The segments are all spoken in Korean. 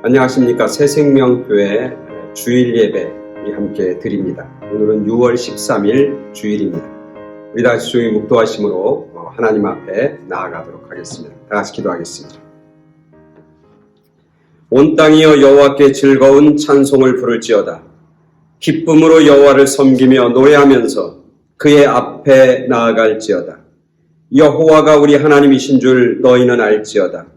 안녕하십니까. 새생명교회 주일 예배 우리 함께 드립니다. 오늘은 6월 13일 주일입니다. 우리 다같이 조용히 묵도하심으로 하나님 앞에 나아가도록 하겠습니다. 다같이 기도하겠습니다. 온 땅이여 여호와께 즐거운 찬송을 부를지어다. 기쁨으로 여호와를 섬기며 노래하면서 그의 앞에 나아갈지어다. 여호와가 우리 하나님이신 줄 너희는 알지어다.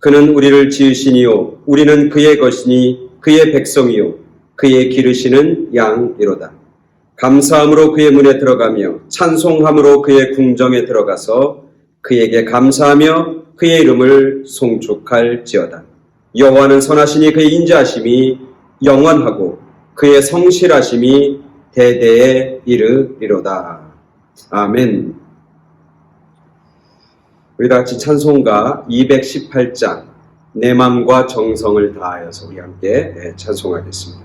그는 우리를 지으시니요 우리는 그의 것이니 그의 백성이요 그의 기르시는 양이로다. 감사함으로 그의 문에 들어가며 찬송함으로 그의 궁정에 들어가서 그에게 감사하며 그의 이름을 송축할지어다. 여호와는 선하시니 그의 인자하심이 영원하고 그의 성실하심이 대대에 이르리로다. 아멘. 우리 다같이 찬송가 218장 내 맘과 정성을 다하여서 우리 함께 찬송하겠습니다.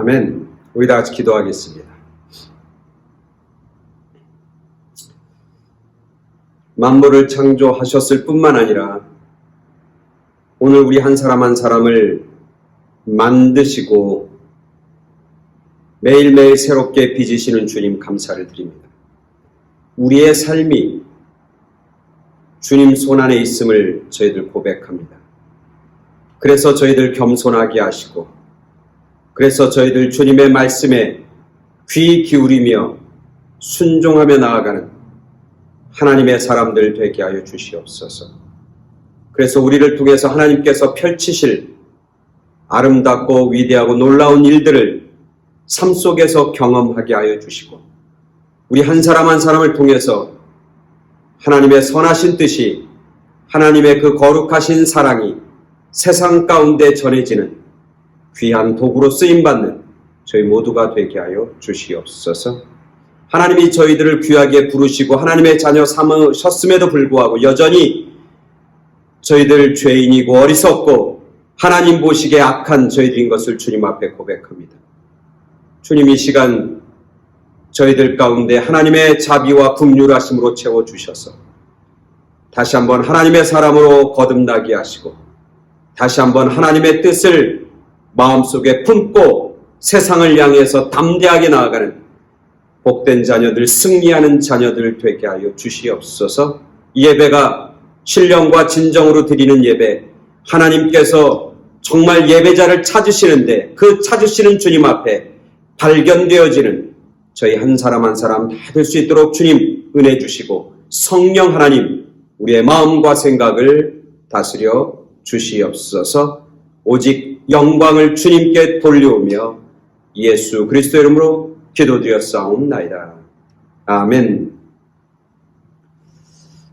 아멘. 우리 다같이 기도하겠습니다. 만물을 창조하셨을 뿐만 아니라 오늘 우리 한 사람 한 사람을 만드시고 매일매일 새롭게 빚으시는 주님 감사를 드립니다. 우리의 삶이 주님 손안에 있음을 저희들 고백합니다. 그래서 저희들 겸손하게 하시고 그래서 저희들 주님의 말씀에 귀 기울이며 순종하며 나아가는 하나님의 사람들 되게 하여 주시옵소서. 그래서 우리를 통해서 하나님께서 펼치실 아름답고 위대하고 놀라운 일들을 삶 속에서 경험하게 하여 주시고 우리 한 사람 한 사람을 통해서 하나님의 선하신 뜻이 하나님의 그 거룩하신 사랑이 세상 가운데 전해지는 귀한 도구로 쓰임받는 저희 모두가 되게 하여 주시옵소서. 하나님이 저희들을 귀하게 부르시고 하나님의 자녀 삼으셨음에도 불구하고 여전히 저희들 죄인이고 어리석고 하나님 보시기에 악한 저희들인 것을 주님 앞에 고백합니다. 주님 이 시간 저희들 가운데 하나님의 자비와 긍휼하심으로 채워주셔서 다시 한번 하나님의 사람으로 거듭나게 하시고 다시 한번 하나님의 뜻을 마음속에 품고 세상을 향해서 담대하게 나아가는 복된 자녀들, 승리하는 자녀들 되게 하여 주시옵소서. 이 예배가 신령과 진정으로 드리는 예배, 하나님께서 정말 예배자를 찾으시는데 그 찾으시는 주님 앞에 발견되어지는 저희 한 사람 한 사람 다 될 수 있도록 주님 은혜 주시고 성령 하나님 우리의 마음과 생각을 다스려 주시옵소서. 오직 영광을 주님께 돌려오며 예수 그리스도 이름으로 기도드렸사옵나이다. 아멘.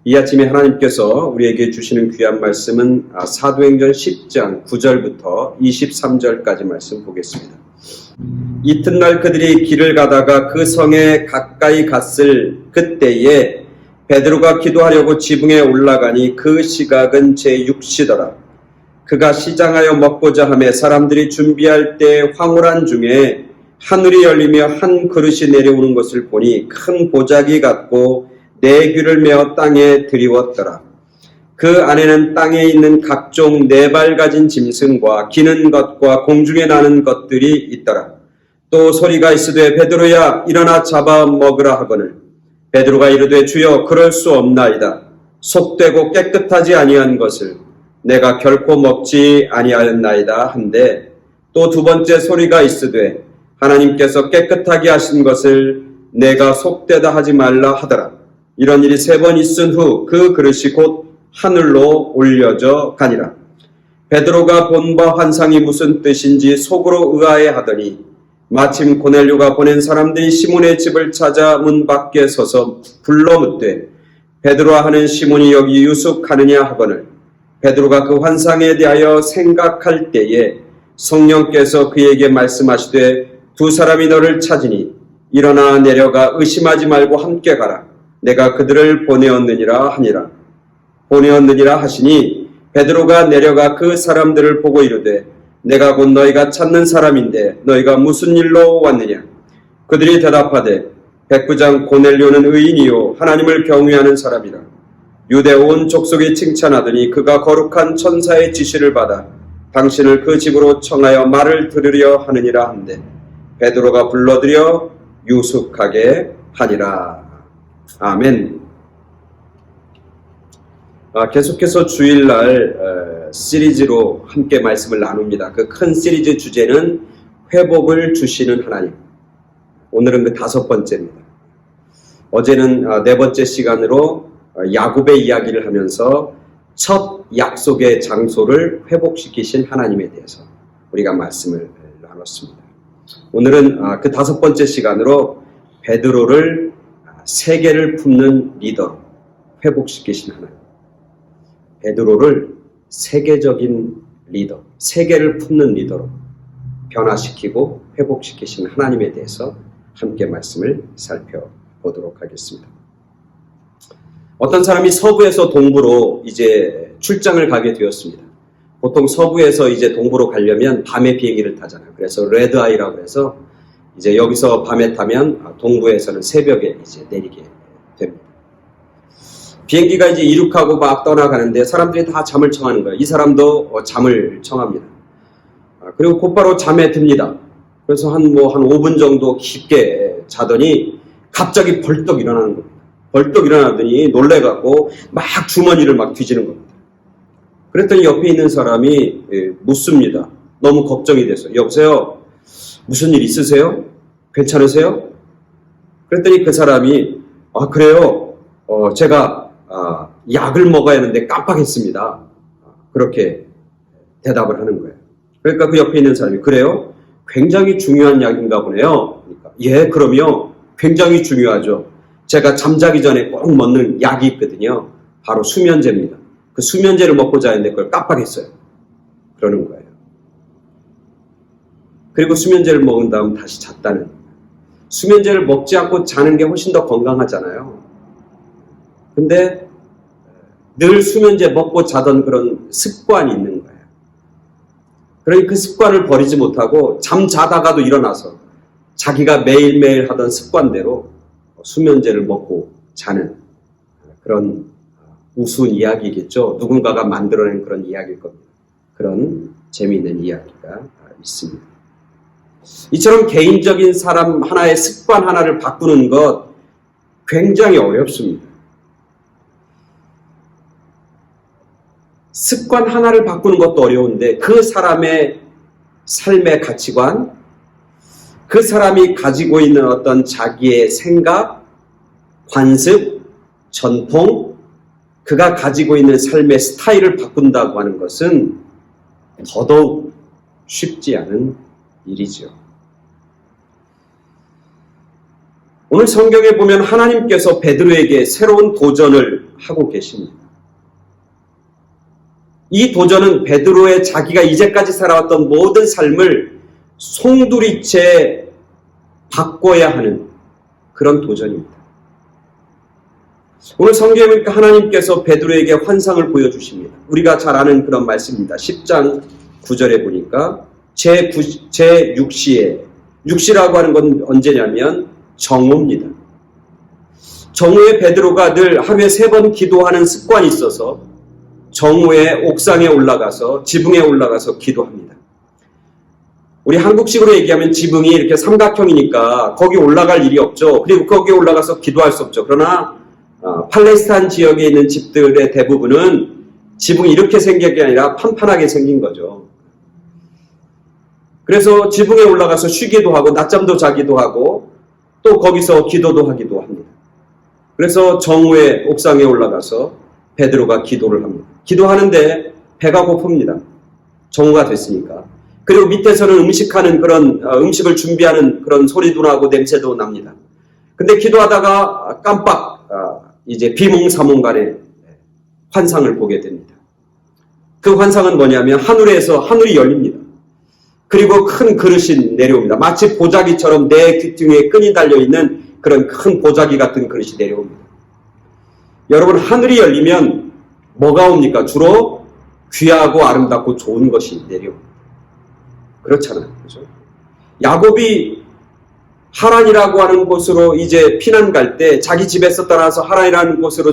이 아침에 하나님께서 우리에게 주시는 귀한 말씀은 사도행전 10장 9절부터 23절까지 말씀 보겠습니다. 이튿날 그들이 길을 가다가 그 성에 가까이 갔을 그때에 베드로가 기도하려고 지붕에 올라가니 그 시각은 제6시더라. 그가 시장하여 먹고자 하매 사람들이 준비할 때 황홀한 중에 하늘이 열리며 한 그릇이 내려오는 것을 보니 큰 보자기 같고 네 귀를 메어 땅에 드리웠더라. 그 안에는 땅에 있는 각종 네 발 가진 짐승과 기는 것과 공중에 나는 것들이 있더라. 또 소리가 있으되 베드로야 일어나 잡아 먹으라 하거늘 베드로가 이르되 주여 그럴 수 없나이다. 속되고 깨끗하지 아니한 것을 내가 결코 먹지 아니하였나이다 한데 또 두 번째 소리가 있으되 하나님께서 깨끗하게 하신 것을 내가 속되다 하지 말라 하더라. 이런 일이 3번 있은 후 그 그릇이 곧 하늘로 올려져 가니라. 베드로가 본 바 환상이 무슨 뜻인지 속으로 의아해 하더니 마침 고넬료가 보낸 사람들이 시몬의 집을 찾아 문 밖에 서서 불러 묻되 베드로와 하는 시몬이 여기 유숙하느냐 하거늘 베드로가 그 환상에 대하여 생각할 때에 성령께서 그에게 말씀하시되 두 사람이 너를 찾으니 일어나 내려가 의심하지 말고 함께 가라. 내가 그들을 보내었느니라 하니라. 보내었느니라 하시니 베드로가 내려가 그 사람들을 보고 이르되 내가 곧 너희가 찾는 사람인데 너희가 무슨 일로 왔느냐. 그들이 대답하되 백부장 고넬료는 의인이요 하나님을 경외하는 사람이라. 유대 온 족속이 칭찬하더니 그가 거룩한 천사의 지시를 받아 당신을 그 집으로 청하여 말을 들으려 하느니라 한데 베드로가 불러들여 유숙하게 하니라. 아멘. 계속해서 주일날 시리즈로 함께 말씀을 나눕니다. 그 큰 시리즈 주제는 회복을 주시는 하나님. 오늘은 그 5번째입니다. 어제는 4번째 시간으로 야곱의 이야기를 하면서 첫 약속의 장소를 회복시키신 하나님에 대해서 우리가 말씀을 나눴습니다. 오늘은 그 5번째 시간으로 베드로를 세계를 품는 리더로 회복시키신 하나님. 베드로를 세계적인 리더, 세계를 품는 리더로 변화시키고 회복시키신 하나님에 대해서 함께 말씀을 살펴보도록 하겠습니다. 어떤 사람이 서부에서 동부로 이제 출장을 가게 되었습니다. 보통 서부에서 이제 동부로 가려면 밤에 비행기를 타잖아요. 그래서 레드아이라고 해서 이제 여기서 밤에 타면 동부에서는 새벽에 이제 내리게 됩니다. 비행기가 이제 이륙하고 막 떠나가는데 사람들이 다 잠을 청하는 거예요. 이 사람도 잠을 청합니다. 그리고 곧바로 잠에 듭니다. 그래서 한 5분 정도 깊게 자더니 갑자기 벌떡 일어나는 겁니다. 벌떡 일어나더니 놀래갖고 막 주머니를 막 뒤지는 겁니다. 그랬더니 옆에 있는 사람이 묻습니다. 너무 걱정이 돼서. 여보세요? 무슨 일 있으세요? 괜찮으세요? 그랬더니 그 사람이 그래요. 제가 약을 먹어야 하는데 깜빡했습니다. 그렇게 대답을 하는 거예요. 그러니까 그 옆에 있는 사람이 그래요? 굉장히 중요한 약인가 보네요. 그러니까 예, 그럼요. 굉장히 중요하죠. 제가 잠자기 전에 꼭 먹는 약이 있거든요. 바로 수면제입니다. 그 수면제를 먹고 자는데 그걸 깜빡했어요. 그러는 거예요. 그리고 수면제를 먹은 다음 다시 잤다는. 수면제를 먹지 않고 자는 게 훨씬 더 건강하잖아요. 근데 늘 수면제 먹고 자던 그런 습관이 있는 거예요. 그러니 그 습관을 버리지 못하고 잠 자다가도 일어나서 자기가 매일매일 하던 습관대로 수면제를 먹고 자는 그런 우스운 이야기겠죠. 누군가가 만들어낸 그런 이야기일 겁니다. 그런 재미있는 이야기가 있습니다. 이처럼 개인적인 사람 하나의 습관 하나를 바꾸는 것 굉장히 어렵습니다. 습관 하나를 바꾸는 것도 어려운데 그 사람의 삶의 가치관, 그 사람이 가지고 있는 어떤 자기의 생각, 관습, 전통, 그가 가지고 있는 삶의 스타일을 바꾼다고 하는 것은 더더욱 쉽지 않은 일이죠. 오늘 성경에 보면 하나님께서 베드로에게 새로운 도전을 하고 계십니다. 이 도전은 베드로의 자기가 이제까지 살아왔던 모든 삶을 송두리째 바꿔야 하는 그런 도전입니다. 오늘 성경에 보니까 하나님께서 베드로에게 환상을 보여주십니다. 우리가 잘 아는 그런 말씀입니다. 10장 9절에 보니까 제6시에, 6시라고 하는 건 언제냐면 정오입니다. 정오에 베드로가 늘 하루에 3번 기도하는 습관이 있어서 정오에 옥상에 올라가서 지붕에 올라가서 기도합니다. 우리 한국식으로 얘기하면 지붕이 이렇게 삼각형이니까 거기 올라갈 일이 없죠. 그리고 거기 올라가서 기도할 수 없죠. 그러나 팔레스타인 지역에 있는 집들의 대부분은 지붕이 이렇게 생긴 게 아니라 판판하게 생긴 거죠. 그래서 지붕에 올라가서 쉬기도 하고 낮잠도 자기도 하고 또 거기서 기도도 하기도 합니다. 그래서 정오에 옥상에 올라가서 베드로가 기도를 합니다. 기도하는데 배가 고픕니다. 정오가 됐으니까. 그리고 밑에서는 음식하는 그런 음식을 준비하는 그런 소리도 나고 냄새도 납니다. 근데 기도하다가 깜빡 이제 비몽사몽간에 환상을 보게 됩니다. 그 환상은 뭐냐면 하늘에서 하늘이 열립니다. 그리고 큰 그릇이 내려옵니다. 마치 보자기처럼 내 귀퉁이에 끈이 달려있는 그런 큰 보자기 같은 그릇이 내려옵니다. 여러분, 하늘이 열리면 뭐가 옵니까? 주로 귀하고 아름답고 좋은 것이 내려옵니다. 그렇잖아요. 그죠? 야곱이 하란이라고 하는 곳으로 이제 피난 갈 때, 자기 집에서 떠나서 하란이라는 곳으로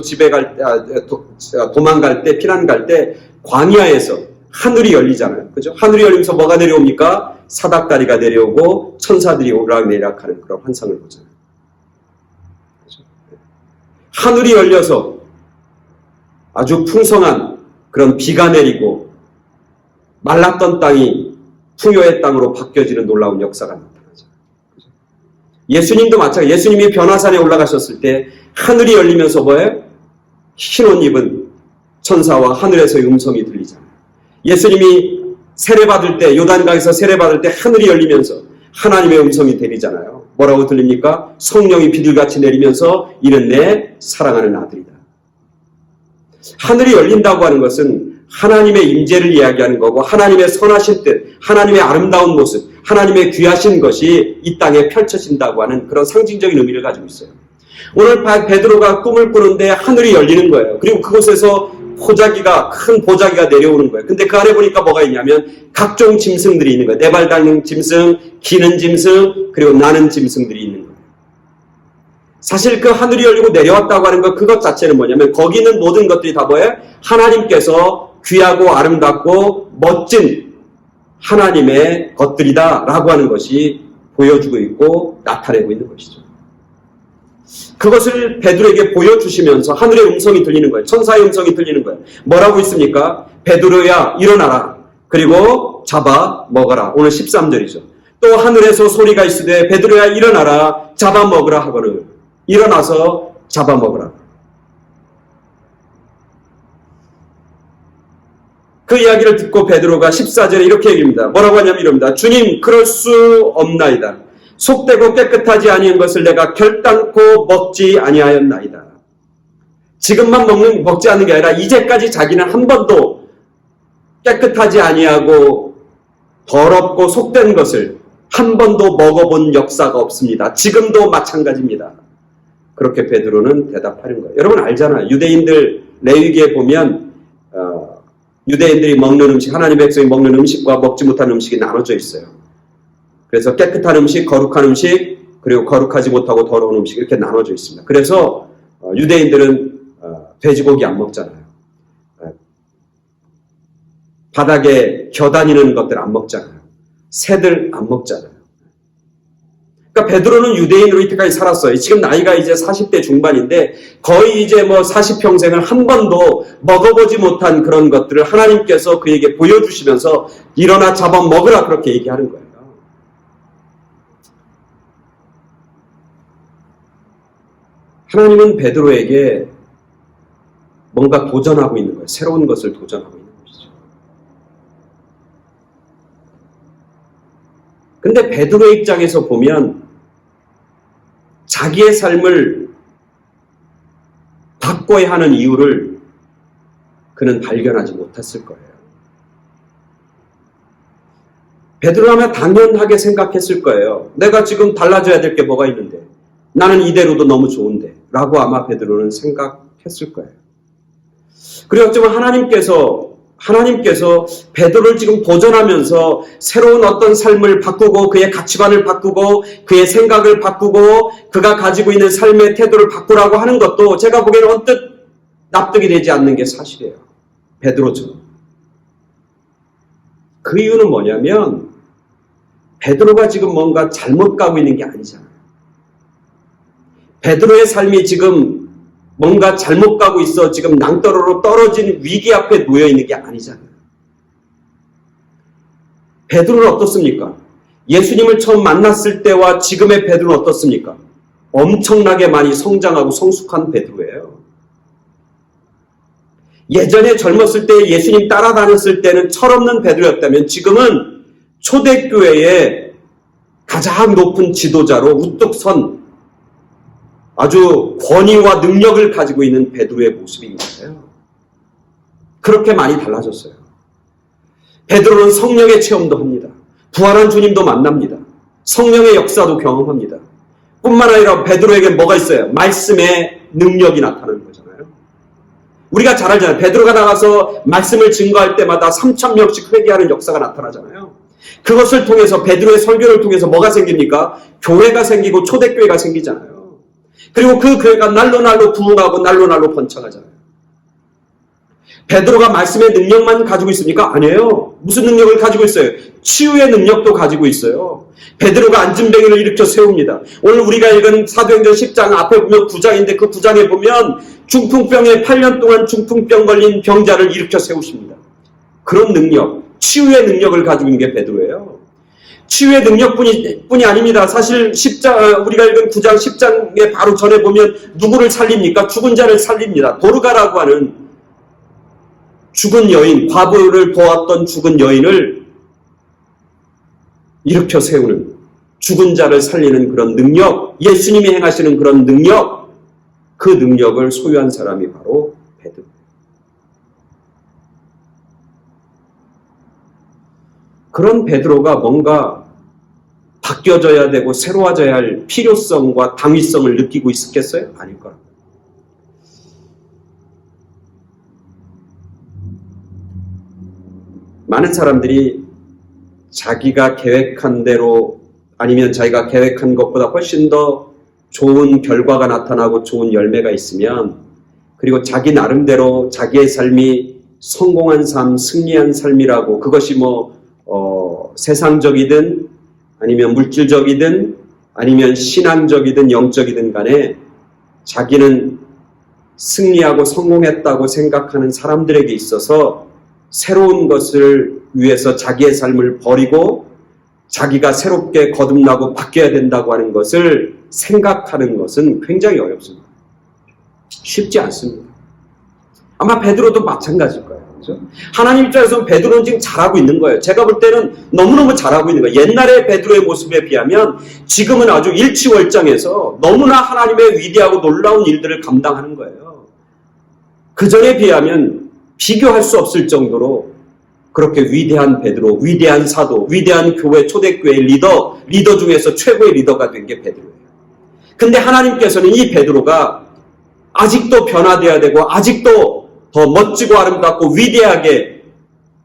도망갈 때, 피난 갈 때, 광야에서 하늘이 열리잖아요. 그죠? 하늘이 열리면서 뭐가 내려옵니까? 사닥다리가 내려오고 천사들이 오락내락 하는 그런 환상을 보잖아요. 그죠? 하늘이 열려서 아주 풍성한 그런 비가 내리고 말랐던 땅이 풍요의 땅으로 바뀌어지는 놀라운 역사가 나타나죠. 그죠? 예수님도 마찬가지예요. 예수님이 변화산에 올라가셨을 때 하늘이 열리면서 뭐예요? 흰 옷 입은 천사와 하늘에서의 음성이 들리잖아요. 예수님이 세례받을 때, 요단강에서 세례받을 때 하늘이 열리면서 하나님의 음성이 들리잖아요. 뭐라고 들립니까? 성령이 비둘같이 내리면서 이는 내 사랑하는 아들이다. 하늘이 열린다고 하는 것은 하나님의 임재를 이야기하는 거고 하나님의 선하신 뜻, 하나님의 아름다운 모습, 하나님의 귀하신 것이 이 땅에 펼쳐진다고 하는 그런 상징적인 의미를 가지고 있어요. 오늘 베드로가 꿈을 꾸는데 하늘이 열리는 거예요. 그리고 그곳에서 큰 보자기가 내려오는 거예요. 근데 그 안에 보니까 뭐가 있냐면 각종 짐승들이 있는 거예요. 4발 달린 짐승, 기는 짐승, 그리고 나는 짐승들이 있는 거예요. 사실 그 하늘이 열리고 내려왔다고 하는 것, 그것 자체는 뭐냐면 거기 있는 모든 것들이 다 뭐예요? 하나님께서 귀하고 아름답고 멋진 하나님의 것들이다 라고 하는 것이 보여주고 있고 나타내고 있는 것이죠. 그것을 베드로에게 보여주시면서 하늘의 음성이 들리는 거예요. 천사의 음성이 들리는 거예요. 뭐라고 있습니까? 베드로야 일어나라. 그리고 잡아 먹어라. 오늘 13절이죠. 또 하늘에서 소리가 있으되 베드로야 일어나라. 잡아 먹으라 하거늘. 일어나서 잡아 먹으라. 그 이야기를 듣고 베드로가 14절에 이렇게 얘기합니다. 뭐라고 하냐면 이럽니다. 주님 그럴 수 없나이다. 속되고 깨끗하지 아니한 것을 내가 결단코 먹지 아니하였나이다. 지금만 먹지 않는 게 아니라 이제까지 자기는 한 번도 깨끗하지 아니하고 더럽고 속된 것을 한 번도 먹어본 역사가 없습니다. 지금도 마찬가지입니다. 그렇게 베드로는 대답하는 거예요. 여러분 알잖아요. 유대인들 레위기에 보면 유대인들이 먹는 음식, 하나님의 백성이 먹는 음식과 먹지 못한 음식이 나눠져 있어요. 그래서 깨끗한 음식, 거룩한 음식, 그리고 거룩하지 못하고 더러운 음식 이렇게 나눠져 있습니다. 그래서 유대인들은 돼지고기 안 먹잖아요. 바닥에 겨다니는 것들 안 먹잖아요. 새들 안 먹잖아요. 그러니까 베드로는 유대인으로 이때까지 살았어요. 지금 나이가 이제 40대 중반인데 거의 이제 뭐 40평생을 한 번도 먹어보지 못한 그런 것들을 하나님께서 그에게 보여주시면서 일어나 잡아 먹으라 그렇게 얘기하는 거예요. 하나님은 베드로에게 뭔가 도전하고 있는 거예요. 새로운 것을 도전하고 있는 것이죠. 근데 베드로의 입장에서 보면 자기의 삶을 바꿔야 하는 이유를 그는 발견하지 못했을 거예요. 베드로라면 당연하게 생각했을 거예요. 내가 지금 달라져야 될 게 뭐가 있는데, 나는 이대로도 너무 좋은데 라고 아마 베드로는 생각했을 거예요. 그리고 어쩌면 하나님께서 베드로를 지금 도전하면서 새로운 어떤 삶을 바꾸고 그의 가치관을 바꾸고 그의 생각을 바꾸고 그가 가지고 있는 삶의 태도를 바꾸라고 하는 것도 제가 보기에는 언뜻 납득이 되지 않는 게 사실이에요. 베드로처럼. 그 이유는 뭐냐면 베드로가 지금 뭔가 잘못 가고 있는 게 아니잖아요. 베드로의 삶이 지금 뭔가 잘못 가고 있어 지금 낭떠러로 떨어진 위기 앞에 놓여 있는 게 아니잖아요. 베드로는 어떻습니까? 예수님을 처음 만났을 때와 지금의 베드로는 어떻습니까? 엄청나게 많이 성장하고 성숙한 베드로예요. 예전에 젊었을 때 예수님 따라다녔을 때는 철없는 베드로였다면 지금은 초대교회의 가장 높은 지도자로 우뚝 선 아주 권위와 능력을 가지고 있는 베드로의 모습인 거예요. 그렇게 많이 달라졌어요. 베드로는 성령의 체험도 합니다. 부활한 주님도 만납니다. 성령의 역사도 경험합니다. 뿐만 아니라 베드로에게 뭐가 있어요? 말씀의 능력이 나타나는 거잖아요. 우리가 잘 알잖아요. 베드로가 나가서 말씀을 증거할 때마다 3,000명씩 회개하는 역사가 나타나잖아요. 그것을 통해서 베드로의 설교를 통해서 뭐가 생깁니까? 교회가 생기고 초대교회가 생기잖아요. 그리고 그 교회가 날로 부흥하고 날로 번창하잖아요. 베드로가 말씀의 능력만 가지고 있습니까? 아니에요. 무슨 능력을 가지고 있어요? 치유의 능력도 가지고 있어요. 베드로가 안진뱅이를 일으켜 세웁니다. 오늘 우리가 읽은 사도행전 10장 앞에 보면 9장인데 그 9장에 보면 중풍병에 8년 동안 중풍병 걸린 병자를 일으켜 세우십니다. 그런 능력, 치유의 능력을 가지고 있는 게 베드로예요. 치유의 능력뿐이 아닙니다. 사실 10장, 우리가 읽은 9장 10장에 바로 전에 보면 누구를 살립니까? 죽은 자를 살립니다. 도르가라고 하는 죽은 여인, 과부를 보았던 죽은 여인을 일으켜 세우는, 죽은 자를 살리는 그런 능력, 예수님이 행하시는 그런 능력, 그 능력을 소유한 사람이 바로 베드로. 그런 베드로가 뭔가 바뀌어져야 되고 새로워져야 할 필요성과 당위성을 느끼고 있었겠어요? 아닐 거라고. 많은 사람들이 자기가 계획한 대로 아니면 자기가 계획한 것보다 훨씬 더 좋은 결과가 나타나고 좋은 열매가 있으면 그리고 자기 나름대로 자기의 삶이 성공한 삶, 승리한 삶이라고 그것이 세상적이든 아니면 물질적이든 아니면 신앙적이든 영적이든 간에 자기는 승리하고 성공했다고 생각하는 사람들에게 있어서 새로운 것을 위해서 자기의 삶을 버리고 자기가 새롭게 거듭나고 바뀌어야 된다고 하는 것을 생각하는 것은 굉장히 어렵습니다. 쉽지 않습니다. 아마 베드로도 마찬가지일 거예요. 그렇죠? 하나님 입장에서는 베드로는 지금 잘하고 있는 거예요. 제가 볼 때는 너무너무 잘하고 있는 거예요. 옛날의 베드로의 모습에 비하면 지금은 아주 일치월장해서 너무나 하나님의 위대하고 놀라운 일들을 감당하는 거예요. 그전에 비하면 비교할 수 없을 정도로 그렇게 위대한 베드로, 위대한 사도, 위대한 교회, 초대교회 리더 중에서 최고의 리더가 된 게 베드로예요. 근데 하나님께서는 이 베드로가 아직도 변화되어야 되고 아직도 더 멋지고 아름답고 위대하게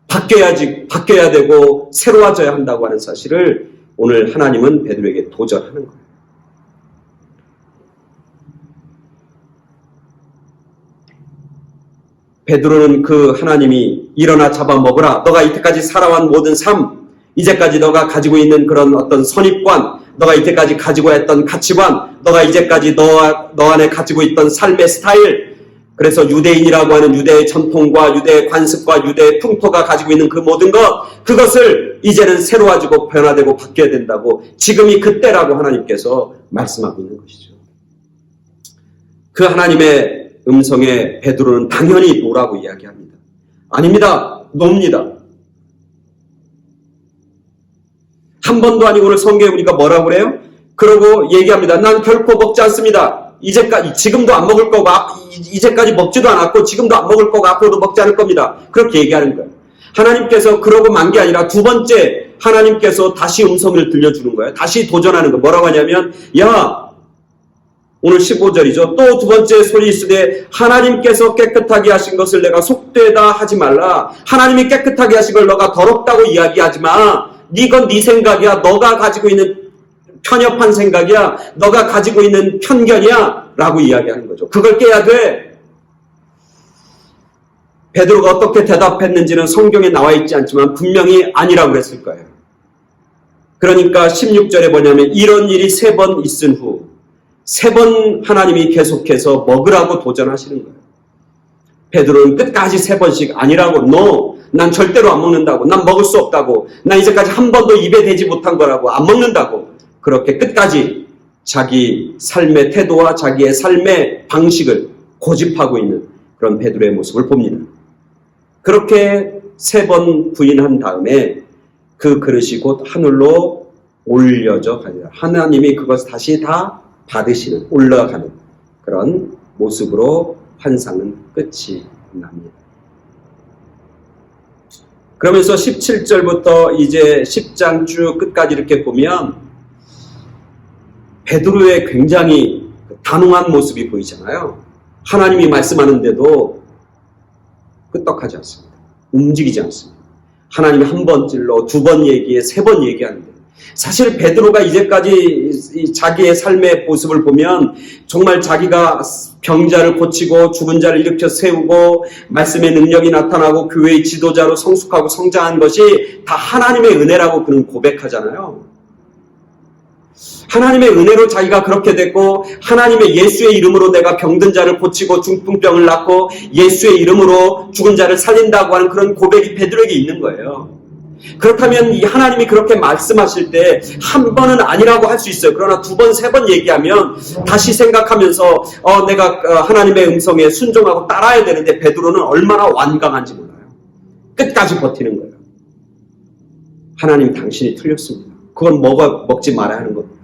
바뀌어야 되고 새로워져야 한다고 하는 사실을 오늘 하나님은 베드로에게 도전하는 거예요. 베드로는 그 하나님이 일어나 잡아먹으라. 너가 이때까지 살아온 모든 삶, 이제까지 너가 가지고 있는 그런 어떤 선입관, 너가 이때까지 가지고 했던 가치관, 너가 이제까지 너 안에 가지고 있던 삶의 스타일, 그래서 유대인이라고 하는 유대의 전통과 유대의 관습과 유대의 풍토가 가지고 있는 그 모든 것, 그것을 이제는 새로워지고 변화되고 바뀌어야 된다고 지금이 그때라고 하나님께서 말씀하고 있는 것이죠. 그 하나님의 음성에 베드로는 당연히 노라고 이야기합니다. 아닙니다. 놉니다. 한 번도 아니고 오늘 성경에 우리가 뭐라고 그래요? 그러고 얘기합니다. 난 결코 먹지 않습니다. 이제까지, 지금도 안 먹을 거고, 이제까지 먹지도 않았고, 지금도 안 먹을 거고, 앞으로도 먹지 않을 겁니다. 그렇게 얘기하는 거예요. 하나님께서 그러고 만 게 아니라 두 번째, 하나님께서 다시 음성을 들려주는 거예요. 다시 도전하는 거예요. 뭐라고 하냐면, 야, 오늘 15절이죠. 또 두 번째 소리 있으되 하나님께서 깨끗하게 하신 것을 내가 속되다 하지 말라. 하나님이 깨끗하게 하신 걸 너가 더럽다고 이야기하지 마. 이건 네 생각이야. 너가 가지고 있는 편협한 생각이야. 너가 가지고 있는 편견이야. 라고 이야기하는 거죠. 그걸 깨야 돼. 베드로가 어떻게 대답했는지는 성경에 나와 있지 않지만 분명히 아니라고 그랬을 거예요. 그러니까 16절에 뭐냐면 이런 일이 3번 있은 후 3번 하나님이 계속해서 먹으라고 도전하시는 거예요. 베드로는 끝까지 3번씩 아니라고, no, 난 절대로 안 먹는다고, 난 먹을 수 없다고, 난 이제까지 한 번도 입에 대지 못한 거라고, 안 먹는다고, 그렇게 끝까지 자기 삶의 태도와 자기의 삶의 방식을 고집하고 있는 그런 베드로의 모습을 봅니다. 그렇게 3번 부인한 다음에 그 그릇이 곧 하늘로 올려져 가니라. 하나님이 그것을 다시 다 받으시는, 올라가는 그런 모습으로 환상은 끝이 납니다. 그러면서 17절부터 이제 10장 쭉 끝까지 이렇게 보면 베드로의 굉장히 단호한 모습이 보이잖아요. 하나님이 말씀하는데도 끄떡하지 않습니다. 움직이지 않습니다. 하나님이 한 번 찔러, 2번 얘기해, 3번 얘기하는데 사실 베드로가 이제까지 자기의 삶의 모습을 보면 정말 자기가 병자를 고치고 죽은 자를 일으켜 세우고 말씀의 능력이 나타나고 교회의 지도자로 성숙하고 성장한 것이 다 하나님의 은혜라고 그는 고백하잖아요. 하나님의 은혜로 자기가 그렇게 됐고 하나님의 예수의 이름으로 내가 병든 자를 고치고 중풍병을 낫고 예수의 이름으로 죽은 자를 살린다고 하는 그런 고백이 베드로에게 있는 거예요. 그렇다면 이 하나님이 그렇게 말씀하실 때 한 번은 아니라고 할 수 있어요. 그러나 2번, 3번 얘기하면 다시 생각하면서 내가 하나님의 음성에 순종하고 따라야 되는데 베드로는 얼마나 완강한지 몰라요. 끝까지 버티는 거예요. 하나님 당신이 틀렸습니다. 그건 먹지 말아야 하는 겁니다.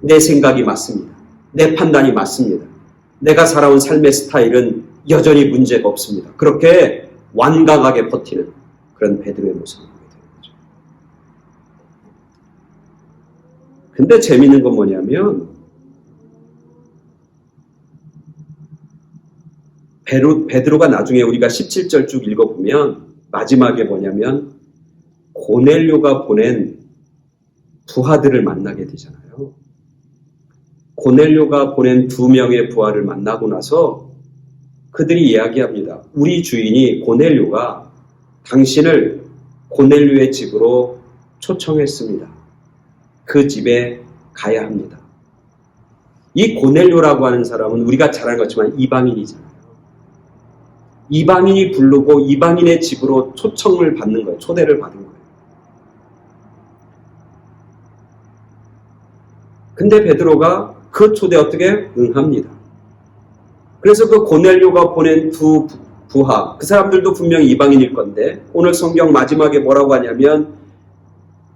내 생각이 맞습니다. 내 판단이 맞습니다. 내가 살아온 삶의 스타일은 여전히 문제가 없습니다. 그렇게 완강하게 버티는 그런 베드로의 모습입니다. 근데 재미있는 건 뭐냐면 베드로가 나중에 우리가 17절 쭉 읽어보면 마지막에 뭐냐면 고넬료가 보낸 부하들을 만나게 되잖아요. 고넬료가 보낸 2명의 부하를 만나고 나서 그들이 이야기합니다. 우리 주인이 고넬료가 당신을 고넬료의 집으로 초청했습니다. 그 집에 가야 합니다. 이 고넬료라고 하는 사람은 우리가 잘 알는 것지만 이방인이잖아요. 이방인이 부르고 이방인의 집으로 초청을 받는 거예요. 초대를 받은 거예요. 근데 베드로가 그 초대에 어떻게 응합니다. 그래서 그 고넬료가 보낸 2 부하, 그 사람들도 분명히 이방인일 건데 오늘 성경 마지막에 뭐라고 하냐면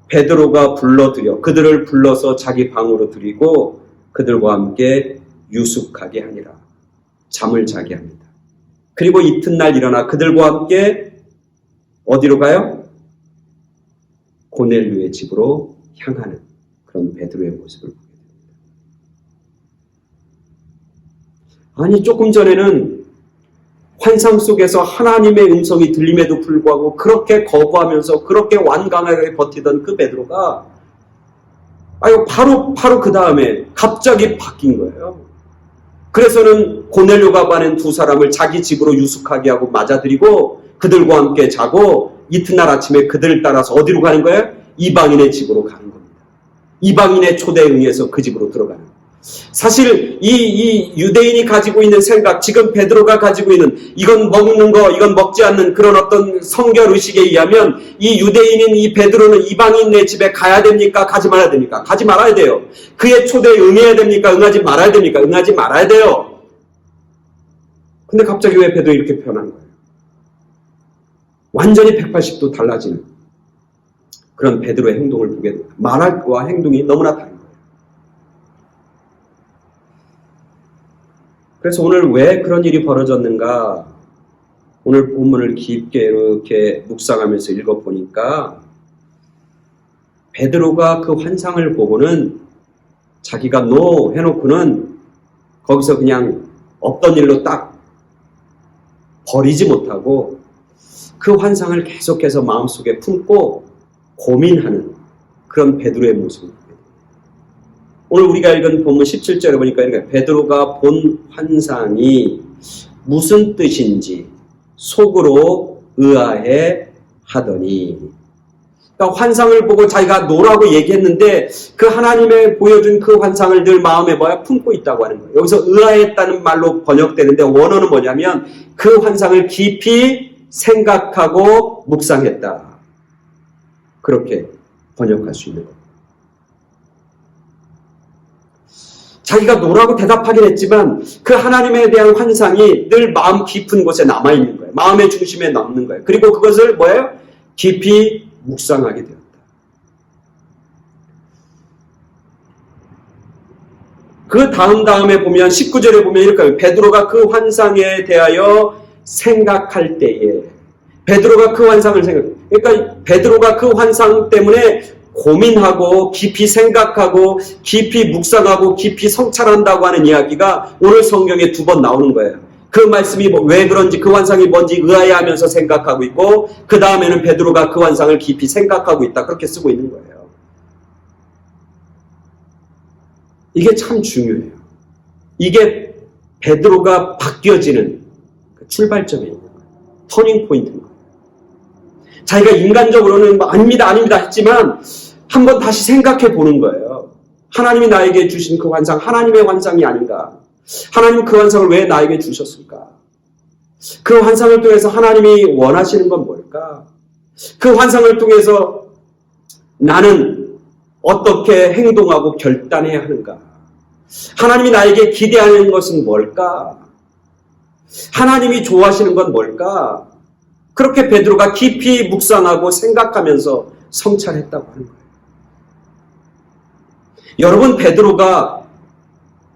베드로가 그들을 불러서 자기 방으로 들이고 그들과 함께 유숙하게 하니라. 잠을 자게 합니다. 그리고 이튿날 일어나 그들과 함께 어디로 가요? 고넬료의 집으로 향하는 그런 베드로의 모습을 보게 됩니다. 아니 조금 전에는 환상 속에서 하나님의 음성이 들림에도 불구하고 그렇게 거부하면서 그렇게 완강하게 버티던 그 베드로가 바로 그 다음에 갑자기 바뀐 거예요. 그래서는 고넬료가 보낸 두 사람을 자기 집으로 유숙하게 하고 맞아들이고 그들과 함께 자고 이튿날 아침에 그들을 따라서 어디로 가는 거예요? 이방인의 집으로 가는 겁니다. 이방인의 초대에 응해서 그 집으로 들어가는 거예요. 사실 이 유대인이 가지고 있는 생각, 지금 베드로가 가지고 있는 이건 먹는 거, 이건 먹지 않는 그런 어떤 성결 의식에 의하면 이 유대인인 이 베드로는 이방인의 집에 가야 됩니까? 가지 말아야 됩니까? 가지 말아야 돼요. 그의 초대에 응해야 됩니까? 응하지 말아야 됩니까? 응하지 말아야 돼요. 근데 갑자기 왜 베드로 이렇게 변한 거예요? 완전히 180도 달라지는 그런 베드로의 행동을 보게 됩니다. 말과 행동이 너무나 다른 거예요. 그래서 오늘 왜 그런 일이 벌어졌는가? 오늘 본문을 깊게 이렇게 묵상하면서 읽어보니까 베드로가 그 환상을 보고는 자기가 노 해놓고는 거기서 그냥 없던 일로 딱 버리지 못하고 그 환상을 계속해서 마음속에 품고 고민하는 그런 베드로의 모습입니다. 오늘 우리가 읽은 본문 17절에 보니까 이렇게 베드로가 본 환상이 무슨 뜻인지 속으로 의아해 하더니, 그러니까 환상을 보고 자기가 노라고 얘기했는데 그 하나님의 보여준 그 환상을 늘 마음에 품고 있다고 하는 거예요. 여기서 의아했다는 말로 번역되는데 원어는 뭐냐면 그 환상을 깊이 생각하고 묵상했다. 그렇게 번역할 수 있는 겁니다. 자기가 노라고 대답하긴 했지만 그 하나님에 대한 환상이 늘 마음 깊은 곳에 남아있는 거예요. 마음의 중심에 남는 거예요. 그리고 그것을 뭐예요? 깊이 묵상하게 되었다. 그 다음에 보면 19절에 보면 이렇게 베드로가 그 환상에 대하여 생각할 때에 베드로가 그 환상을 그러니까 베드로가 그 환상 때문에 고민하고 깊이 생각하고 깊이 묵상하고 깊이 성찰한다고 하는 이야기가 오늘 성경에 2번 나오는 거예요. 그 말씀이 왜 그런지 그 환상이 뭔지 의아해하면서 생각하고 있고 그 다음에는 베드로가 그 환상을 깊이 생각하고 있다. 그렇게 쓰고 있는 거예요. 이게 참 중요해요. 이게 베드로가 바뀌어지는 그 출발점에 있는 거예요. 터닝 포인트인 거예요. 자기가 인간적으로는 아닙니다 했지만 한번 다시 생각해 보는 거예요. 하나님이 나에게 주신 그 환상, 하나님의 환상이 아닌가? 하나님 그 환상을 왜 나에게 주셨을까? 그 환상을 통해서 하나님이 원하시는 건 뭘까? 그 환상을 통해서 나는 어떻게 행동하고 결단해야 하는가? 하나님이 나에게 기대하는 것은 뭘까? 하나님이 좋아하시는 건 뭘까? 그렇게 베드로가 깊이 묵상하고 생각하면서 성찰했다고 하는 거예요. 여러분, 베드로가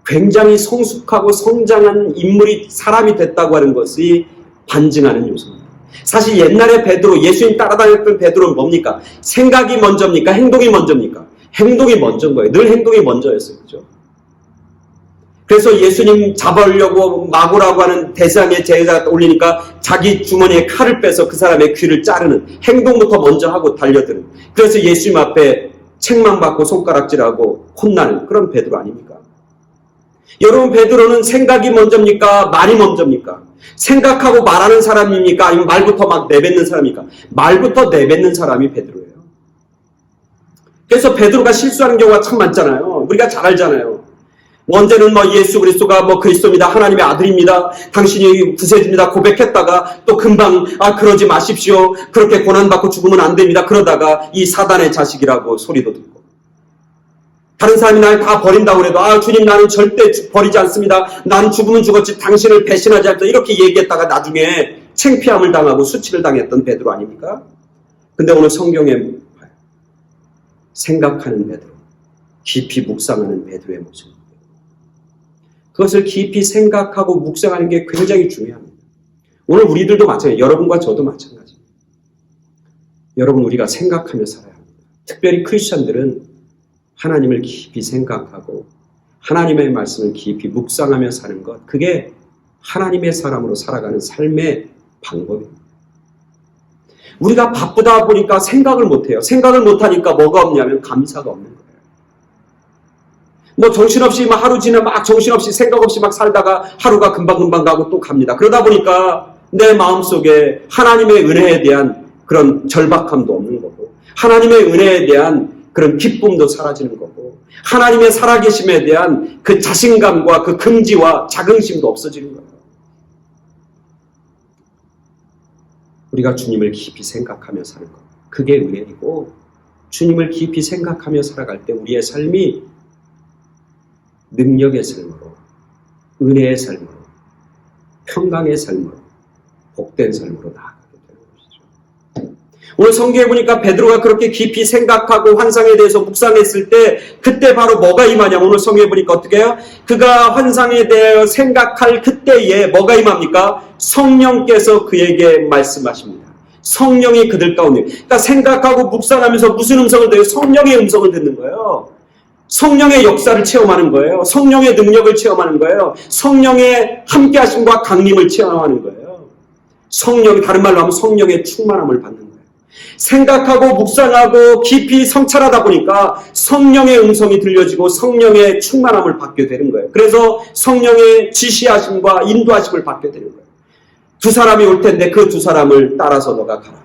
굉장히 성숙하고 성장한 인물이 사람이 됐다고 하는 것이 반증하는 요소입니다. 사실 옛날에 베드로, 예수님 따라다녔던 베드로는 뭡니까? 생각이 먼저입니까? 행동이 먼저입니까? 행동이 먼저인 거예요. 늘 행동이 먼저였어요. 그죠? 그래서 예수님 잡으려고 마구라고 하는 대상의 제자가 올리니까 자기 주머니에 칼을 빼서 그 사람의 귀를 자르는 행동부터 먼저 하고 달려드는, 그래서 예수님 앞에 책망받고 손가락질하고 혼나는 그런 베드로 아닙니까? 여러분, 베드로는 생각이 먼저입니까? 말이 먼저입니까? 생각하고 말하는 사람입니까? 아니면 말부터 막 내뱉는 사람입니까? 말부터 내뱉는 사람이 베드로예요. 그래서 베드로가 실수하는 경우가 참 많잖아요. 우리가 잘 알잖아요. 언제는 예수 그리스도가 그리스도입니다. 하나님의 아들입니다. 당신이 구세주입니다. 고백했다가 또 금방 그러지 마십시오. 그렇게 고난받고 죽으면 안 됩니다. 그러다가 이 사단의 자식이라고 소리도 듣고, 다른 사람이 날 다 버린다고 해도 주님 나는 절대 버리지 않습니다. 난 죽으면 죽었지 당신을 배신하지 않다. 이렇게 얘기했다가 나중에 창피함을 당하고 수치를 당했던 베드로 아닙니까? 근데 오늘 성경에 생각하는 베드로, 깊이 묵상하는 베드로의 모습입니다. 그것을 깊이 생각하고 묵상하는 게 굉장히 중요합니다. 오늘 우리들도 마찬가지예요. 여러분과 저도 마찬가지입니다. 여러분, 우리가 생각하며 살아야 합니다. 특별히 크리스천들은 하나님을 깊이 생각하고 하나님의 말씀을 깊이 묵상하며 사는 것, 그게 하나님의 사람으로 살아가는 삶의 방법입니다. 우리가 바쁘다 보니까 생각을 못해요. 생각을 못하니까 뭐가 없냐면 감사가 없는 거예요. 뭐 정신없이 막 하루 지나 막 정신없이 생각 없이 막 살다가 하루가 금방금방 가고 또 갑니다. 그러다 보니까 내 마음속에 하나님의 은혜에 대한 그런 절박함도 없는 거고, 하나님의 은혜에 대한 그런 기쁨도 사라지는 거고, 하나님의 살아계심에 대한 그 자신감과 그 긍지와 자긍심도 없어지는 거예요. 우리가 주님을 깊이 생각하며 사는 것, 그게 은혜이고, 주님을 깊이 생각하며 살아갈 때 우리의 삶이 능력의 삶으로, 은혜의 삶으로, 평강의 삶으로, 복된 삶으로 나아가게 되는 것이죠. 오늘 성경에 보니까 베드로가 그렇게 깊이 생각하고 환상에 대해서 묵상했을 때 그때 바로 뭐가 임하냐면, 오늘 성경에 보니까 어떻게 해요? 그가 환상에 대해 생각할 그때에 뭐가 임합니까? 성령께서 그에게 말씀하십니다. 성령이 그들 가운데, 그러니까 생각하고 묵상하면서 무슨 음성을 들어요? 성령의 음성을 듣는 거예요. 성령의 역사를 체험하는 거예요. 성령의 능력을 체험하는 거예요. 성령의 함께하심과 강림을 체험하는 거예요. 성령이, 다른 말로 하면 성령의 충만함을 받는 거예요. 생각하고 묵상하고 깊이 성찰하다 보니까 성령의 음성이 들려지고 성령의 충만함을 받게 되는 거예요. 그래서 성령의 지시하심과 인도하심을 받게 되는 거예요. 두 사람이 올 텐데 그 두 사람을 따라서 너가 가라.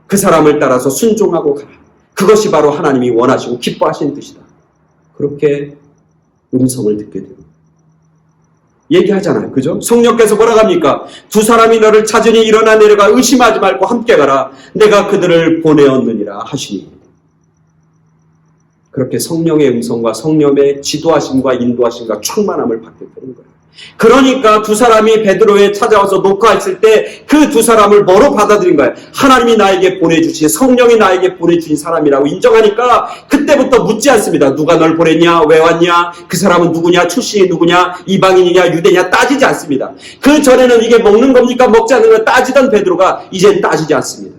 그 사람을 따라서 순종하고 가라. 그것이 바로 하나님이 원하시고 기뻐하시는 뜻이다. 그렇게 음성을 듣게 됩니다. 얘기하잖아요. 그죠? 성령께서 뭐라고 합니까? 두 사람이 너를 찾으니 일어나 내려가 의심하지 말고 함께 가라. 내가 그들을 보내었느니라 하시니. 그렇게 성령의 음성과 성령의 지도하심과 인도하심과 충만함을 받게 되는 거예요. 그러니까 두 사람이 베드로에 찾아와서 녹화했을 때 그 두 사람을 뭐로 받아들인 거예요? 하나님이 나에게 보내주신, 성령이 나에게 보내주신 사람이라고 인정하니까 그때부터 묻지 않습니다. 누가 널 보냈냐? 왜 왔냐? 그 사람은 누구냐? 출신이 누구냐? 이방인이냐? 유대냐? 따지지 않습니다. 그 전에는 이게 먹는 겁니까? 먹지 않는 걸 따지던 베드로가 이젠 따지지 않습니다.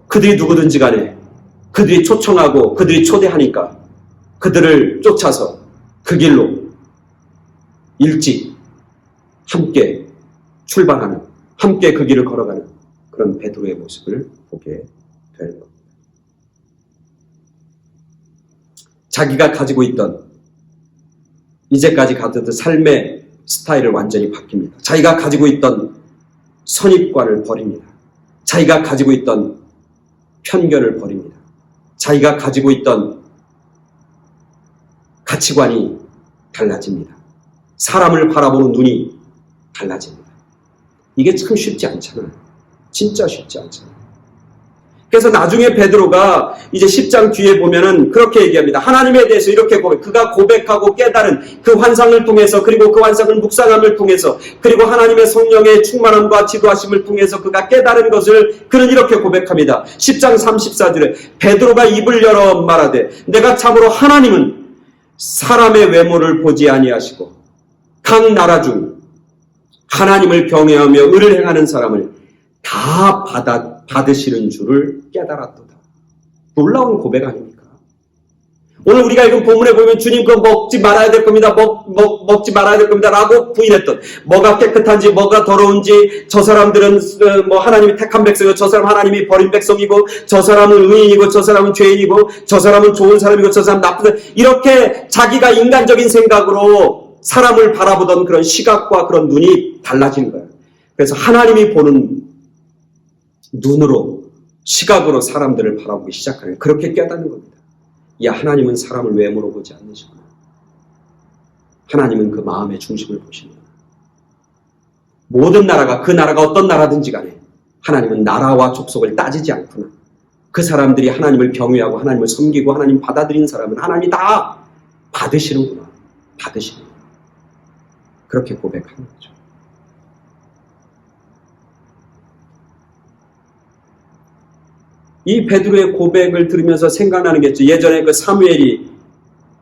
그들이 누구든지 간에 그들이 초청하고 그들이 초대하니까 그들을 쫓아서 그 길로 일찍 함께 출발하는, 함께 그 길을 걸어가는 그런 베드로의 모습을 보게 되는 겁니다. 자기가 가지고 있던, 이제까지 가졌던 삶의 스타일을 완전히 바뀝니다. 자기가 가지고 있던 선입관을 버립니다. 자기가 가지고 있던 편견을 버립니다. 자기가 가지고 있던 가치관이 달라집니다. 사람을 바라보는 눈이 달라집니다. 이게 참 쉽지 않잖아요. 진짜 쉽지 않잖아요. 그래서 나중에 베드로가 이제 10장 뒤에 보면은 그렇게 얘기합니다. 하나님에 대해서 이렇게 그가 고백하고 깨달은 그 환상을 통해서, 그리고 그 환상을 묵상함을 통해서, 그리고 하나님의 성령의 충만함과 지도하심을 통해서 그가 깨달은 것을 그는 이렇게 고백합니다. 10장 34절에 베드로가 입을 열어 말하되 내가 참으로 하나님은 사람의 외모를 보지 아니하시고 각 나라 중 하나님을 경외하며 의를 행하는 사람을 다 받으시는 줄을 깨달았도다. 놀라운 고백 아닙니까? 오늘 우리가 읽은 본문에 보면 주님 그거 먹지 말아야 될 겁니다. 먹지 말아야 될 겁니다. 라고 부인했던, 뭐가 깨끗한지 뭐가 더러운지, 저 사람들은 뭐 하나님이 택한 백성이고 저 사람 하나님이 버린 백성이고, 저 사람은 의인이고 저 사람은 죄인이고, 저 사람은 좋은 사람이고 저 사람 나쁜, 이렇게 자기가 인간적인 생각으로 사람을 바라보던 그런 시각과 그런 눈이 달라진 거예요. 그래서 하나님이 보는 눈으로, 시각으로 사람들을 바라보기 시작하는, 그렇게 깨닫는 겁니다. 야, 하나님은 사람을 외모로 보지 않으시구나. 하나님은 그 마음의 중심을 보시는구나. 모든 나라가, 그 나라가 어떤 나라든지 간에 하나님은 나라와 족속을 따지지 않구나. 그 사람들이 하나님을 경외하고 하나님을 섬기고 하나님 받아들인 사람은 하나님이 다 받으시는구나. 받으시는구나. 그렇게 고백하는 거죠. 이 베드로의 고백을 들으면서 생각나는 게 있죠. 예전에 그 사무엘이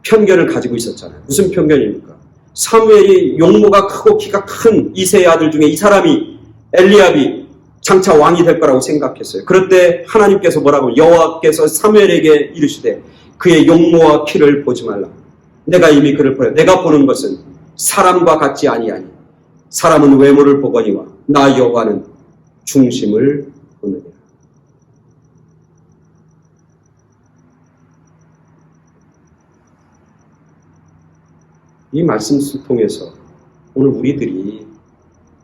편견을 가지고 있었잖아요. 무슨 편견입니까? 사무엘이 용모가 크고 키가 큰 이새의 아들 중에 이 사람이, 엘리압이 장차 왕이 될 거라고 생각했어요. 그럴 때 하나님께서 뭐라고, 여호와께서 사무엘에게 이르시되 그의 용모와 키를 보지 말라. 내가 이미 그를 보여. 내가 보는 것은 사람과 같지 아니하니 사람은 외모를 보거니와 나 여호와는 중심을 보느니라. 이 말씀을 통해서 오늘 우리들이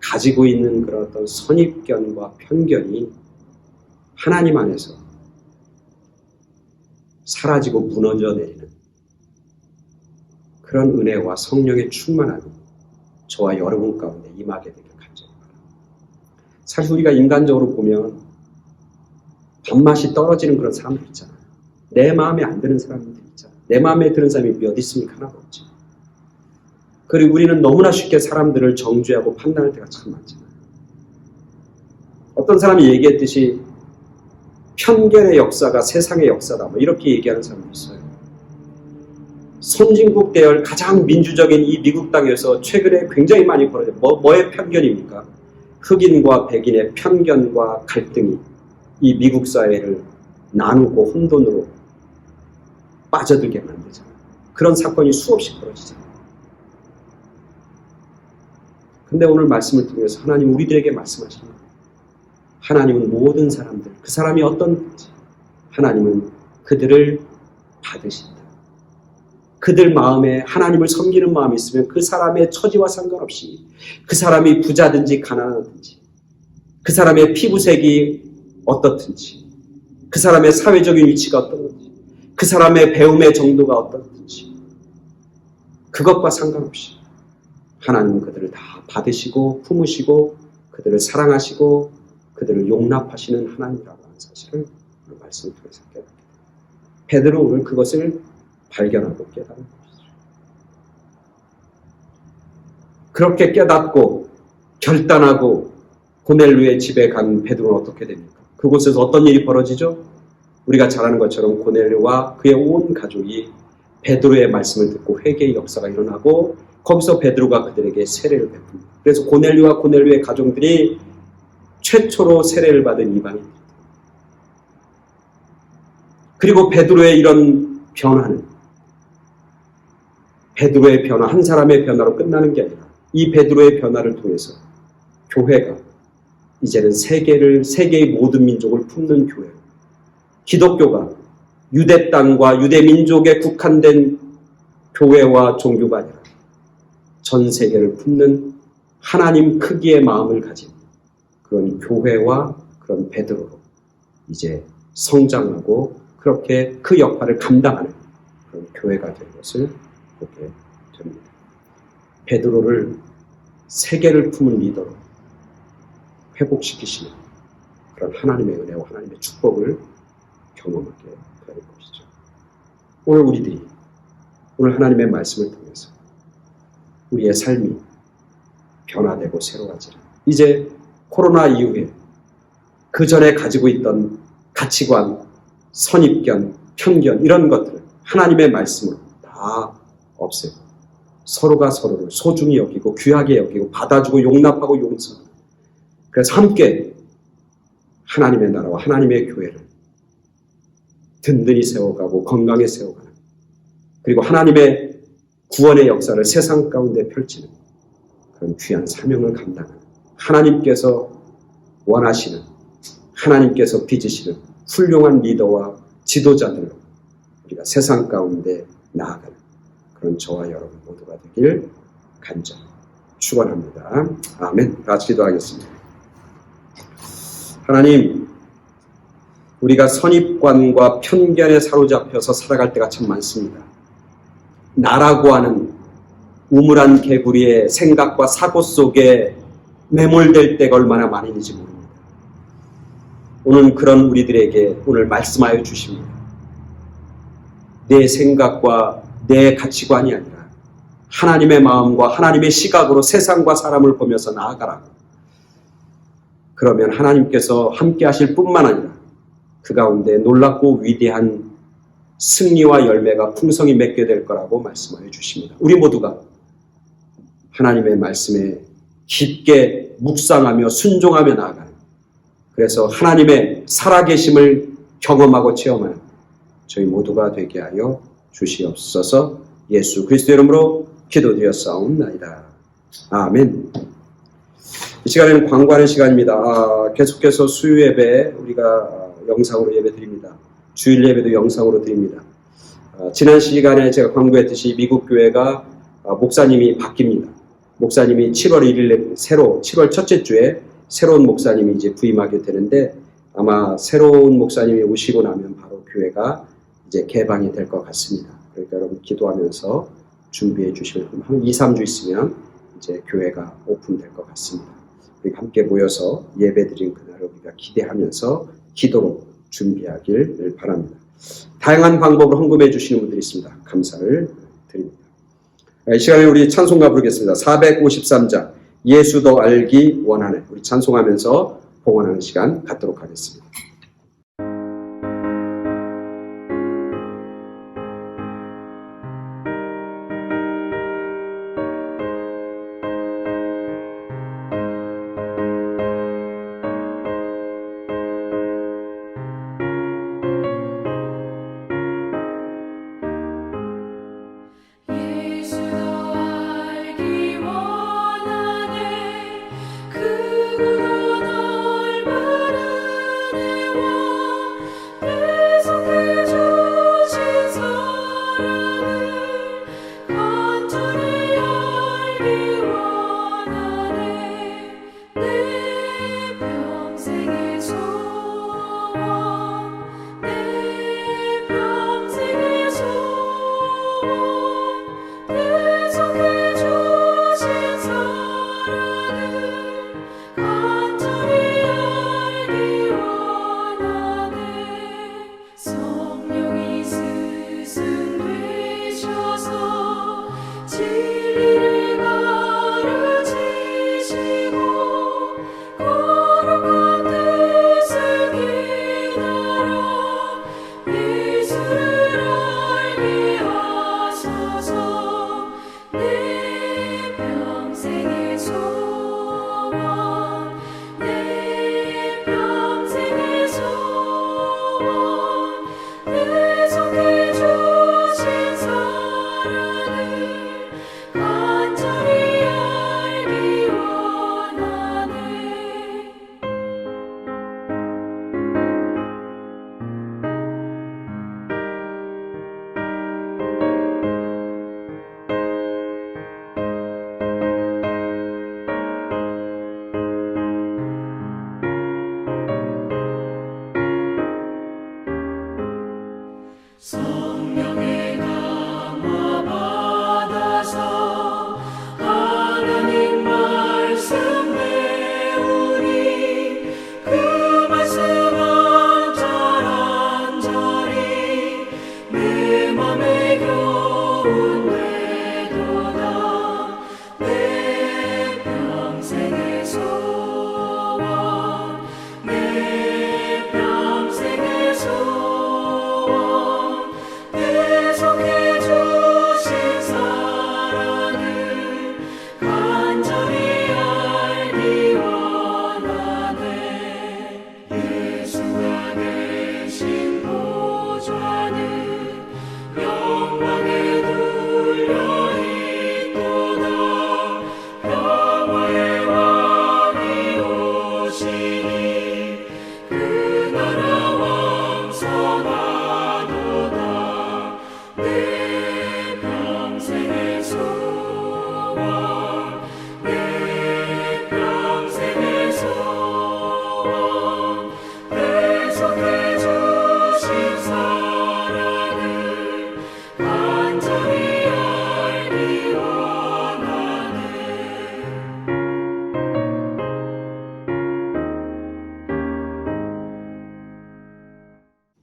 가지고 있는 그런 어떤 선입견과 편견이 하나님 안에서 사라지고 무너져 내리는 그런 은혜와 성령의 충만함이 저와 여러분 가운데 임하게 되길 간절히 바랍니다. 사실 우리가 인간적으로 보면 밥맛이 떨어지는 그런 사람들 있잖아요. 내 마음에 안 드는 사람들 있잖아요. 내 마음에 드는 사람이 몇 있습니까? 하나도 없지. 그리고 우리는 너무나 쉽게 사람들을 정죄하고 판단할 때가 참 많잖아요. 어떤 사람이 얘기했듯이 편견의 역사가 세상의 역사다, 뭐 이렇게 얘기하는 사람도 있어요. 선진국 대열 가장 민주적인 이 미국 땅에서 최근에 굉장히 많이 벌어져요. 뭐의 편견입니까? 흑인과 백인의 편견과 갈등이 이 미국 사회를 나누고 혼돈으로 빠져들게 만들잖아요. 그런 사건이 수없이 벌어지잖아요. 근데 오늘 말씀을 통해서 하나님 우리들에게 말씀하시는 거예요. 하나님은 모든 사람들, 그 사람이 어떤지 하나님은 그들을 받으신다. 그들 마음에 하나님을 섬기는 마음이 있으면 그 사람의 처지와 상관없이 그 사람이 부자든지 가난하든지 그 사람의 피부색이 어떻든지 그 사람의 사회적인 위치가 어떤지 그 사람의 배움의 정도가 어떻든지 그것과 상관없이 하나님은 그들을 다 받으시고 품으시고 그들을 사랑하시고 그들을 용납하시는 하나님이라고 하는 사실을 오늘 말씀을 통해서 깨닫게 됩니다. 베드로는 오늘 그것을 발견하고 깨닫는 것이죠. 그렇게 깨닫고 결단하고 고넬료의 집에 간 베드로는 어떻게 됩니까? 그곳에서 어떤 일이 벌어지죠? 우리가 잘 아는 것처럼 고넬료와 그의 온 가족이 베드로의 말씀을 듣고 회개의 역사가 일어나고 거기서 베드로가 그들에게 세례를 베풉니다. 그래서 고넬료와 고넬료의 가족들이 최초로 세례를 받은 이방인입니다. 그리고 베드로의 이런 변화는 베드로의 변화, 한 사람의 변화로 끝나는 게 아니라 이 베드로의 변화를 통해서 교회가 이제는 세계의 모든 민족을 품는 교회, 기독교가 유대 땅과 유대 민족에 국한된 교회와 종교가 아니라 전 세계를 품는 하나님 크기의 마음을 가진 그런 교회와 그런 베드로로 이제 성장하고 그렇게 그 역할을 감당하는 그런 교회가 될 것을 보게 됩니다. 베드로를 세계를 품은 리더로 회복시키시는 그런 하나님의 은혜와 하나님의 축복을 경험하게 될 것이죠. 오늘 우리들이 오늘 하나님의 말씀을 통해서 우리의 삶이 변화되고 새로워지는 이제 코로나 이후에 그 전에 가지고 있던 가치관, 선입견, 편견 이런 것들을 하나님의 말씀으로 다 없애고 서로가 서로를 소중히 여기고 귀하게 여기고 받아주고 용납하고 용서하는 그래서 함께 하나님의 나라와 하나님의 교회를 든든히 세워가고 건강히 세워가는 그리고 하나님의 구원의 역사를 세상 가운데 펼치는 그런 귀한 사명을 감당하는 하나님께서 원하시는 하나님께서 빚으시는 훌륭한 리더와 지도자들로 우리가 세상 가운데 나아가는 그런 저와 여러분 모두가 되길 간절히 축원합니다. 아멘. 같이 기도하겠습니다. 하나님, 우리가 선입관과 편견에 사로잡혀서 살아갈 때가 참 많습니다. 나라고 하는 우물한 개구리의 생각과 사고 속에 매몰될 때가 얼마나 많은지 모릅니다. 오늘 그런 우리들에게 오늘 말씀하여 주십니다. 내 생각과 내 가치관이 아니라 하나님의 마음과 하나님의 시각으로 세상과 사람을 보면서 나아가라고. 그러면 하나님께서 함께 하실 뿐만 아니라 그 가운데 놀랍고 위대한 승리와 열매가 풍성히 맺게 될 거라고 말씀하여 주십니다. 우리 모두가 하나님의 말씀에 깊게 묵상하며 순종하며 나아가는 그래서 하나님의 살아계심을 경험하고 체험하는 저희 모두가 되게 하여 주시옵소서. 예수 그리스도 이름으로 기도드렸사옵나이다. 아멘. 이 시간에는 광고하는 시간입니다. 계속해서 수요 예배 우리가 영상으로 예배 드립니다. 주일 예배도 영상으로 드립니다. 지난 시간에 제가 광고했듯이 미국 교회가 목사님이 바뀝니다. 목사님이 7월 1일에 7월 첫째 주에 새로운 목사님이 이제 부임하게 되는데 아마 새로운 목사님이 오시고 나면 바로 교회가 이제 개방이 될 것 같습니다. 그러니까 여러분 기도하면서 준비해 주시면 한 2, 3주 있으면 이제 교회가 오픈될 것 같습니다. 우리가 함께 모여서 예배드린 그날을 우리가 기대하면서 기도로 준비하길 바랍니다. 다양한 방법으로 헌금해 주시는 분들이 있습니다. 감사를 드립니다. 이 시간에 우리 찬송가 부르겠습니다. 453장 예수 더 알기 원하네. 우리 찬송하면서 봉헌하는 시간 갖도록 하겠습니다.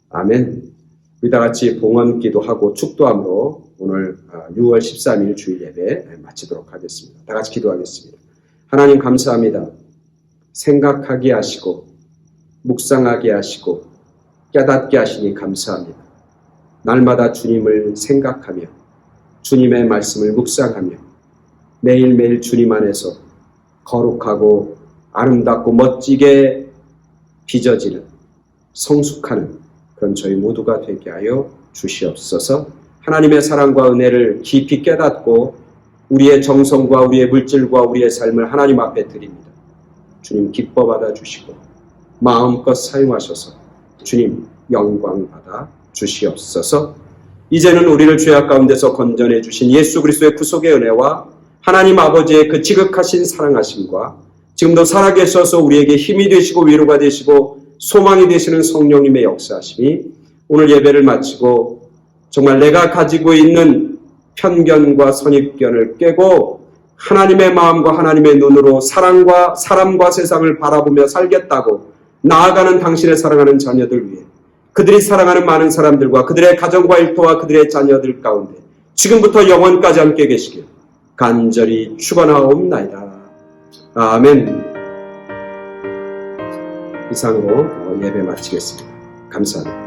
아멘. 우리 다 같이 봉헌 기도하고 축도함으로 오늘 6월 13일 주일 예배 마치도록 하겠습니다. 다 같이 기도하겠습니다. 하나님 감사합니다. 생각하게 하시고 묵상하게 하시고 깨닫게 하시니 감사합니다. 날마다 주님을 생각하며 주님의 말씀을 묵상하며 매일매일 주님 안에서 거룩하고 아름답고 멋지게 빚어지는 성숙하는 그런 저희 모두가 되게 하여 주시옵소서. 하나님의 사랑과 은혜를 깊이 깨닫고 우리의 정성과 우리의 물질과 우리의 삶을 하나님 앞에 드립니다. 주님 기뻐 받아 주시고 마음껏 사용하셔서 주님 영광 받아 주시옵소서. 이제는 우리를 죄악 가운데서 건져내 주신 예수 그리스도의 구속의 은혜와 하나님 아버지의 그 지극하신 사랑하심과 지금도 살아계셔서 우리에게 힘이 되시고 위로가 되시고 소망이 되시는 성령님의 역사하심이 오늘 예배를 마치고 정말 내가 가지고 있는 편견과 선입견을 깨고 하나님의 마음과 하나님의 눈으로 사랑과 사람과 세상을 바라보며 살겠다고 나아가는 당신의 사랑하는 자녀들 위해 그들이 사랑하는 많은 사람들과 그들의 가정과 일터와 그들의 자녀들 가운데 지금부터 영원까지 함께 계시길 간절히 축원하옵나이다. 아멘. 이상으로 예배 마치겠습니다. 감사합니다.